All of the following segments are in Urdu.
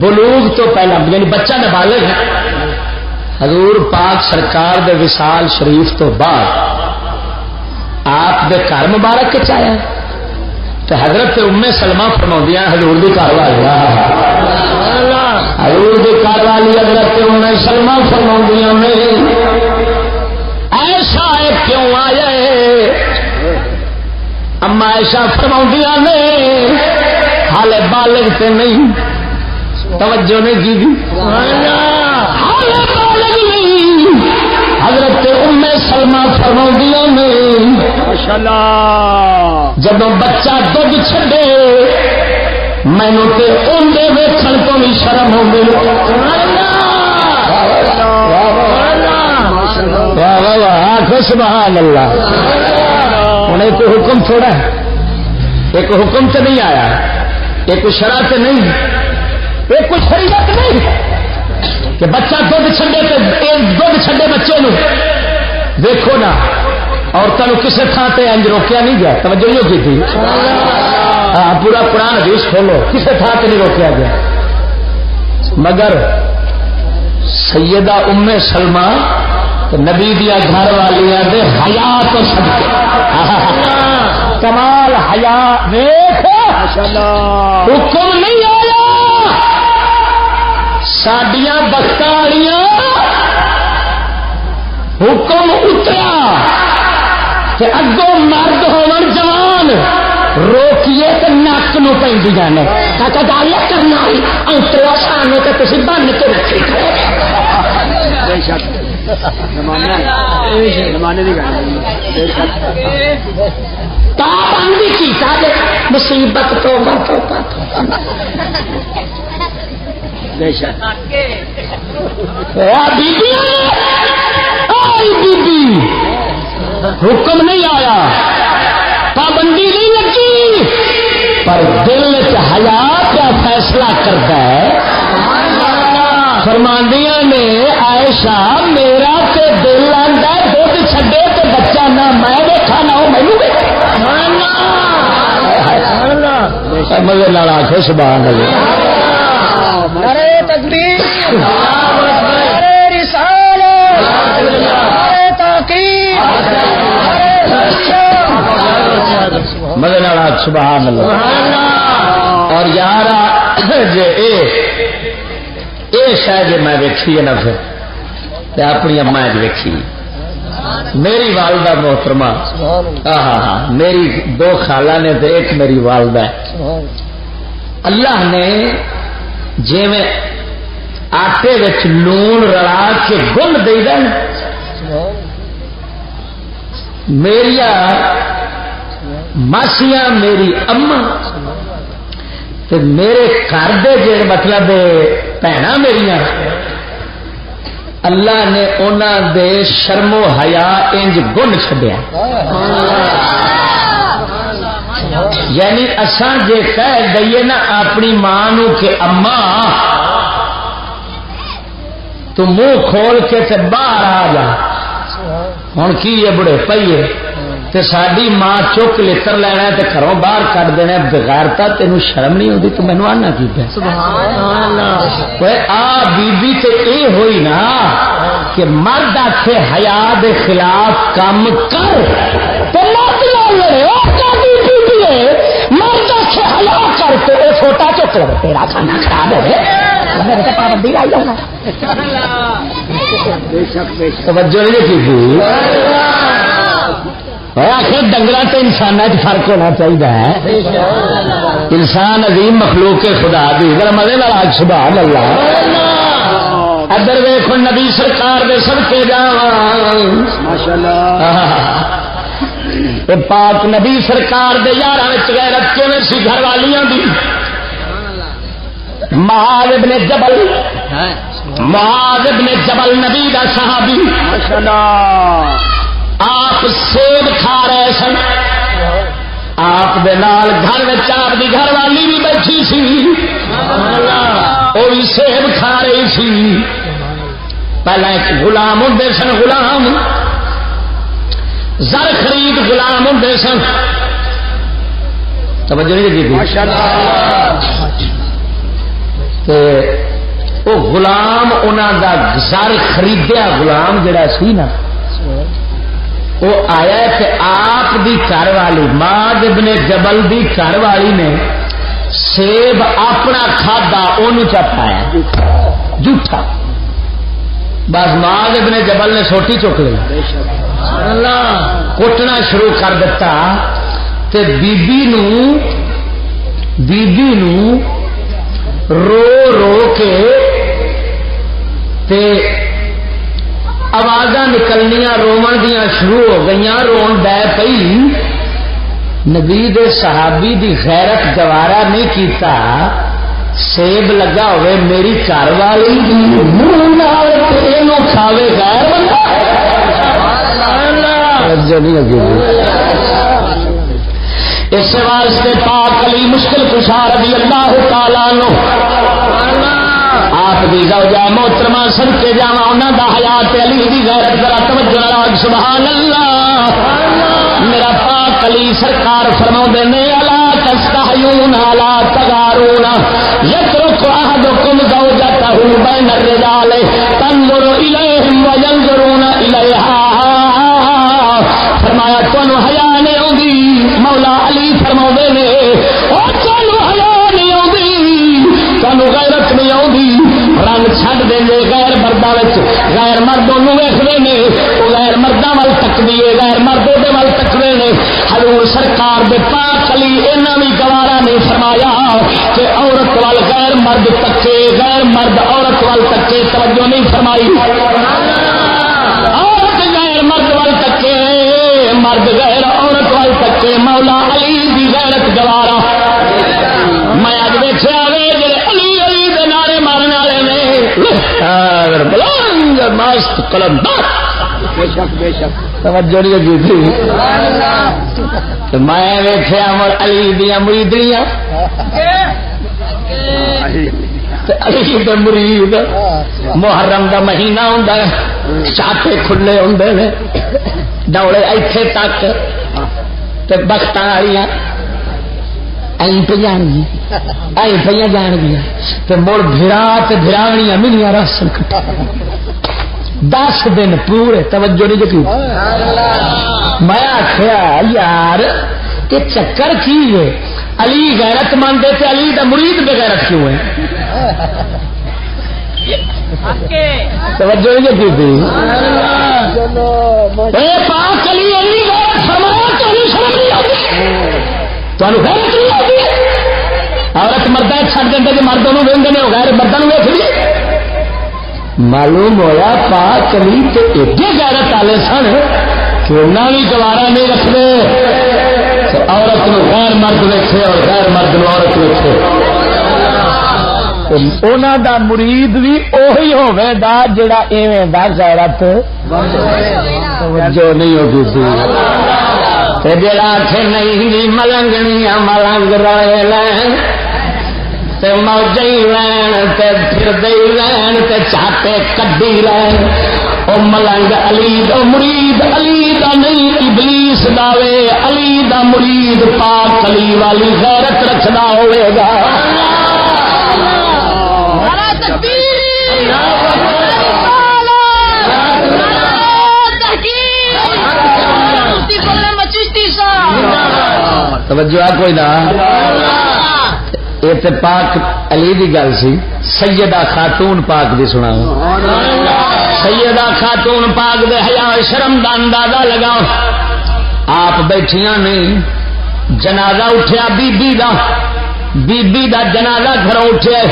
بلوغ تو پہلا یعنی بچہ نابالغ ہے، حضور پاک سرکار دے وصال شریف تو بعد آپ دے گھر مبارک کے چایا تو حضرت ام سلمہ فرماؤندیاں حضور دی گھر والی حضرت ام سلمہ فرماؤندیاں نے ایسا ہے کیوں آیا اما ایسا فرماؤندیاں نے حال بالغ تے نہیں، توجہ نہیں کی حضرت ام سلمہ فرماؤندیاں نے جب بچہ دودھ چھڈے مینو تے اندے ویکھن تو بھی شرم ہو گئی۔ آخو سبحان اللہ۔ ہوں ایک حکم تھوڑا ہے، ایک حکم تو نہیں آیا، ایک شرط نہیں، ایک کوئی شریعت نہیں کہ بچہ دودھ چھڈے تو دودھ چھڈے بچے نو دیکھو نا عورتوں کو کسی تھان سے انج روکیا نہیں گیا، توجہ نہیں کی تھی۔ ہاں پورا قرآن حدیث کھولو، کسی تھان سے نہیں روکیا گیا، مگر سیدہ ام سلمہ نبی دیا گھر والیاں دے حیا تو صدقے کمال حیا دیکھ حکم نہیں آیا ساڈیاں بختالیاں حکم اترا کہ اگوں مرد ہون جوان روکیے تو نک نو پہ نے کہتا گالی کرنا اترا سانے تو تھی بن کے رکھی مصیبت تو حکم نہیں آیا، پابندی نہیں لگی، پر دل حیا کا فیصلہ کرتا ہے۔ فرماندیاں نے عائشہ میرا تے دل آندا دودھ چھڈے تے بچہ نہ میں دیکھا نہ وہ مینوں دیکھے۔ مزے نال آکھو سبحان اللہ۔ نعرہ تکبیر، نعرہ رسالت، نعرہ تحقیق، مزے نال آکھ سبحان اللہ۔ اور یار جے اے شاید میں ویکھی ہے نا پھر اپنی اما ویکھی میری والدہ محترمہ، ہاں میری دو خالہ نے تو ایک میری والدہ ہے۔ اللہ نے جی میں آٹے وچ لون رلا کے گن دے گا میری ماسیاں میری اما تے میرے گھر دے جڑے مطلب بھੈਣਾں میریاں اللہ نے انہاں دے شرم و حیا انج گن چھڈیا۔ یعنی اساں جے کہہ دئیے نا اپنی ماں نو کہ اما تو منہ کھول کے تے باہر آ جا، ہن کی ہے بڑے پئیے تے ساری ماں چک لتر لینا تے گھروں باہر کٹ دینا بغیرتا تینوں شرم نہیں ہوتی تو مینوں آنا کی پیا آ بی تے اے ہوئی نا کہ مرد آکھے حیا دے خلاف کام کر تے مرد لڑے مرد آکھے حیا کر تے اے چھوٹا چک لے تیرا کھانا خراب ہو گیا میرے تے پابندی لائی ہونا توجہ نہیں کی آخر ڈنگر تو انسان فرق ہونا چاہیے، انسان عظیم مخلوق خدا دی ذرا مزے والا سبحان اللہ۔ ادھر ویکھو نبی سرکار دے صدقے جاواں پاک نبی سرکار دے یاراں وچ غیرت کیویں سی گھر والیاں دی۔ معاذ ابن جبل، معاذ ابن جبل نبی دا صحابی ماشاءاللہ، آپ سیب کھا رہے سن، آپ دے نال گھر میں آپ دی گھر والی بھی بیٹھی سی، وہ بھی سیب کھا رہی سی۔ پہلے ایک غلام ہوں سن، غلام زر خرید غلام ہوں سن، توجہ نہیں کی وہ غلام انہوں دا زر خریدیا غلام جڑا سی نا وہ آیا کہ آپ دی گھر والی معاذ ابن جبل دی گھر والی نے سیب اپنا کھادا انہوں چپایا جھوٹا بس معاذ ابن جبل نے سوٹی چک لی کٹنا شروع کر دیتا تے بیبی نو رو رو کے تے آواز نکلنیاں رومن دیاں شروع ہو گئی رون دے پئی نبی دے صحابی دی غیرت گوارا نہیں کیتا سیب لگا ہوئے میری گھر والی منہ نال اینو کھاوے غیر بندہ اس واسطے پاک علی مشکل کشا رضی اللہ تعالی عنہ آپ دی زوجہ محترمہ صدقے جاواں انہاں دا حیات علی دی غیرت ذرا توجہ نال سبحان اللہ میرا پاک علی سرکار فرماؤندے نے الا تستحیون الا تغارون یترک احدکم زوجته بین الرجال تنظر الیہم وینظرون الیہا فرمایا تانوں حیا نہیں آندی مولا علی فرماؤندے نے او تانوں حیا نہیں آندی تانوں غیرت نہیں آندی رنگ چھڈ دیں گے غیر مردوں غیر مردوں ویختے ہیں وہ غیر مردوں وال تکتی ہے غیر مردوں کے وال تکتے ہیں حضور سرکار دے پاک علی اینا بھی گوارا نہیں فرمایا کہ عورت وال غیر مرد تکے غیر مرد عورت وال تکے توجہ نہیں فرمائی عورت غیر مرد وال تکے مرد غیر عورت وال تکے مولا علی دی غیرت گوارا میں اج ویکھیا مست قلندر توجہ نہیں کی تھی میں ویکھیا علی دیا مریدیاں علی دے مرید محرم دا مہینہ ہوندا ہے چاٹے کھلے ہوندے نے ڈولے ایتھے تک تے بختاں والیاں پہ جان گیا جان گیا تو مڑ بھرا بھراوڑیاں ملیاں راسن کٹا 10 دن پورے توجہ نہیں کی میں آخیا یار یہ چکر کی ہے علی غیرت مانتے تھے علی دا مرید بغیرت کیوں ہے توجہ نہیں کی پاک علی علی غیرت فرمایا تو علی شرم نہیں آتی عورت مرد چھڈ دیں کہ مردوں ویندے غیر مردوں ویخ لی معلوم ہوا پاک علی تے ایڈے غیرت والے سن کہ انہاں بھی گوارا نہیں رکھتے عورت نو غیر مرد ویکھے اور غیر مرد نو عورت ویکھے انہاں دا مرید بھی اوہی ہوے گا جڑا ایویں دا غیرت جو نہیں ہوگی جڑا آخے نہیں ملنگنیاں ملنگ روئے لین تے موجی لین تے پھردی لین تے چاٹے کڈی لین او ملنگ علی دا مرید علی دا نہیں ابلیس دا وے علی دا مرید پاک علی والی غیرت رکھدا ہوئے گا توجہ کوئی نہ یہ تے پاک علی دی گل سی سیدہ خاتون پاک دی سنا سیدہ خاتون پاک دے حیا شرم دا اندازہ لگاؤ آپ بیٹھیاں نہیں جنازہ اٹھیا بی بی دا جنازہ گھروں اٹھیا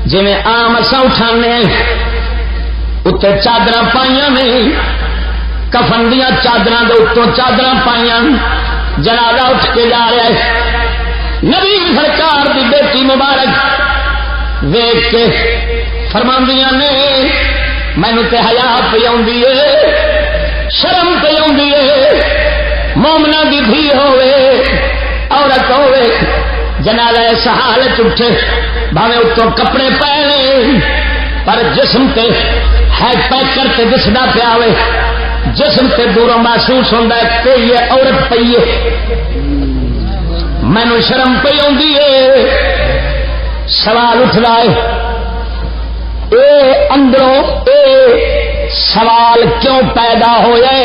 جی میں عام اساں اٹھانے اتنے چادر پائیاں نہیں کفن دیاں چادراں دے اتوں چادر پائیاں جنازہ اٹھ کے جا رہا ہے نبی سرکار دی بیٹی مبارک ویکھ کے فرماندیاں نے مینوں تے حیا پئی آندی ہے شرم پئی آندی ہے مومنا دی دھی ہوے عورت ہوے جنازہ اس حالت اٹھے بھاویں اتوں کپڑے پہنے پر جسم تے ہے پیکر تے دسدا پیا ہوے جسم تے دوروں محسوس ہوتا ہے کہ یہ عورت پئی ہے مینوں شرم پئی آندی ہے سوال اٹھتا ہے اے اندروں اے سوال کیوں پیدا ہوئے؟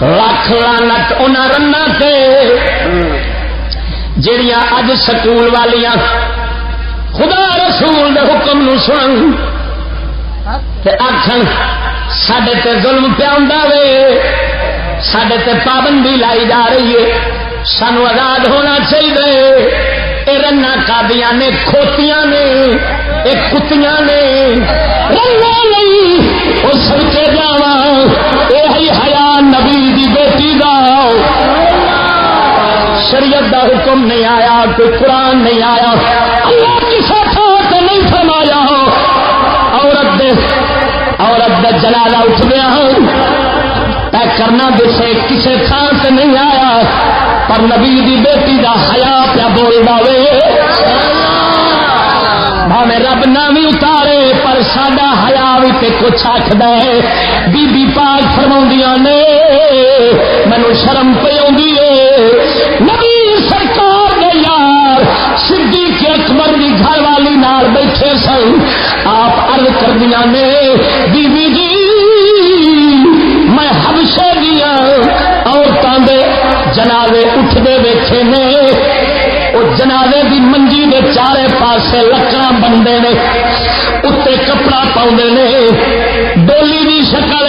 لکھ لعنت انہاں رناں تے جڑیاں اج سکول والیاں خدا رسول دے حکم نو سنن تے آکھن ساڈے تے ظلم پیا ہوندا وے، ساڈے تے پابندی لائی جا رہی ہے، سانو آزاد ہونا چاہیے. اے رنا کادیاں نے، کھوتیاں نے، اے کتیاں نے رنا نہیں وہ سب کے جاواں یہ حیا نبی دی بیٹی دا شریعت دا حکم نہیں آیا، کوئی قرآن نہیں آیا، اللہ کسی تھان سے نہیں فرمایا عورت دا جنازہ اٹھ گیا طے کرنا کسی تھان سے نہیں آیا، پر نبی دی بیٹی دا حیا پیا بولدا وے. بھاویں رب نہ بھی اتارے پر ساڈا حیا بھی تے کچھ آکھدا ہے. بی بی پاک فرماؤندیاں نے مینوں شرم پئی آندی ہے نبی سرکار نے یار صدیق اکبر دی گھر والی نال بیٹھے سن، آپ عرض کردیاں نے بی بی جی میں حبشے دیا عورتوں دے جنازے اٹھتے ویکھے نے، وہ جنازے دی منجی دے چارے پاسے لکڑاں بندے نے، اتنے کپڑا پاؤندے نے، ڈولی دی شکل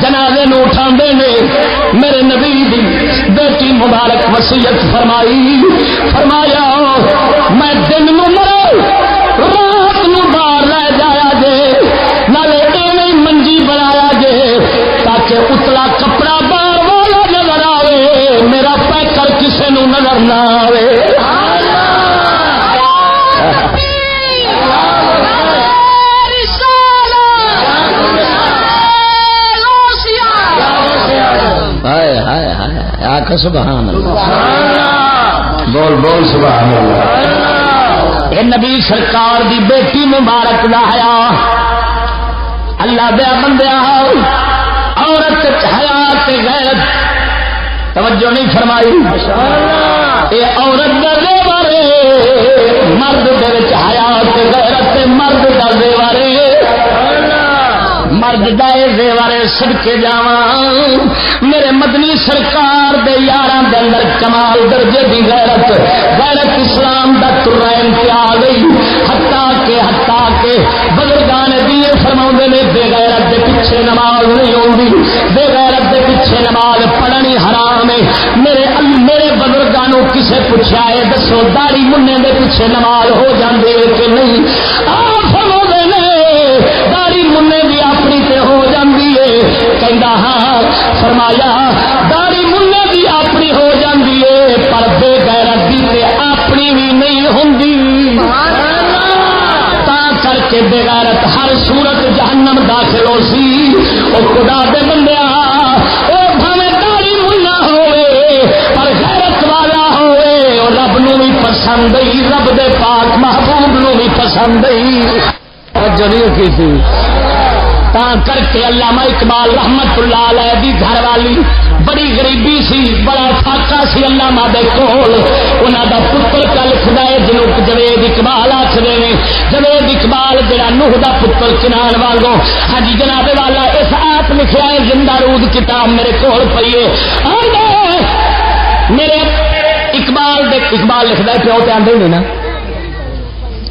جنازے نو اٹھاندے نے. میرے نبی دی بیٹی مبارک وصیت فرمائی، فرمایا میں دن نو مرو رات نو باہر لے جایا جے، نالے ایویں منجی بنایا جے تاکہ اتلا کپڑا باہر والا نظر آوے، میرا پیکر کسے نو نظر نہ آوے. آخ سبحان اللہ، بول بول سبحان اللہ. اے نبی سرکار دی بیٹی مبارک دا حیا، اللہ دیا بندیا عورت حیا تے غیرت توجہ نہیں فرمائی. اے عورت دا زیور ہے، مرد دے وچ حیا تے غیرت تے مرد دا زیور ہے، مرد دا زیور صدقے جاواں میرے مدنی سرکار دے یاراں دے اندر کمال درجے دی غیرت اسلام دا ترا امتیاز گئی. حتیٰ کہ بزرگان دین فرماؤندے نے بے غیرت دے پیچھے نماز نہیں ہوندی، بے غیرت دے پیچھے نماز پڑھنی حرام ہے. میرے بزرگاں نوں کسے پوچھا ہے دسو داڑھی مننے دے پیچھے نماز ہو جاندی ہے کہ نہیں؟ فرماؤندے نے داڑھی مننے دی اپنی تے ہو جاندی ہے. کہندا ہاں، فرمایا داڑھی مننے دی اپنی ہو جاندی ہے پر بے غیرت دی تے اپنی بھی نہیں ہوندی. تا کر کے بے غیرت ہر صورت جہنم داخل ہو سی. او خدا دے بندیا او بھاویں داڑھی منا ہوئے پر غیرت والا ہوئے او رب نو بھی پسند ہی، رب دے پاک محبوب نو بھی پسند ہی. توجہ نہیں کی تھی. تا کر کے علامہ اقبال رحمت اللہ علیہ دی گھر والی بڑی غریبی سی، بڑا فاقہ سی علامہ دے کول. انہاں دا پتر کا لکھدا ہے جنوں جوید اقبال آکھدے نے. جوید اقبال جڑا نوح دا پتر کنان وانگو ہاں جی جناب والا اس آپ لکھیا ہے زندہ رود کتاب میرے کول پئی ہے. میرے اقبال لکھدا ہے پیو تے آندے نہیں نا،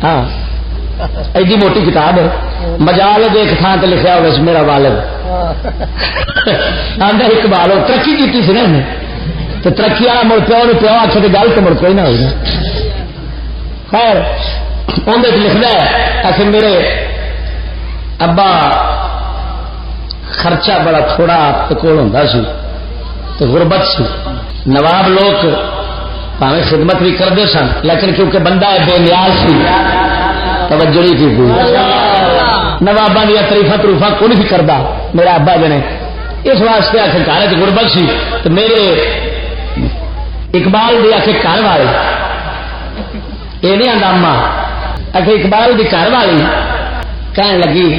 ہاں ایڈی موٹی کتاب ہے، مجال ایک تھان تے لکھا ہوا میرا والد آدھا اقبال ترقی کی سی نا تو ترقی والا مڑ پیو نے پیو آخر گل تو مڑ کوئی نہ ہوئی نا. خیر اندر لکھتا ہے آخر میرے ابا خرچہ بڑا تھوڑا آپ کول ہوندا سی تو غربت سی. نواب لوگ پاویں خدمت بھی کرتے سن لیکن کیونکہ بندہ بے نیاز سی توجہ نہیں کی. نواباں دیا تریفا کوئی نہیں کرتا میرا ابا جنے، اس واسطے آخر گھر غربت سی. تو میرے اقبال دی آخر گھر والے یہ نہیں آتا اما آخر اقبال دی گھر والی کہن لگی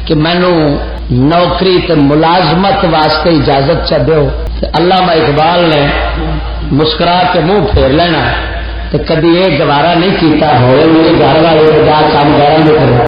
کہ مینو نوکری تے ملازمت واسطے اجازت چ دو. علامہ اقبال نے مسکرا کے منہ پھیر لینا تو کدی یہ گوارا نہیں کیتا ہوئے میرے گھر والے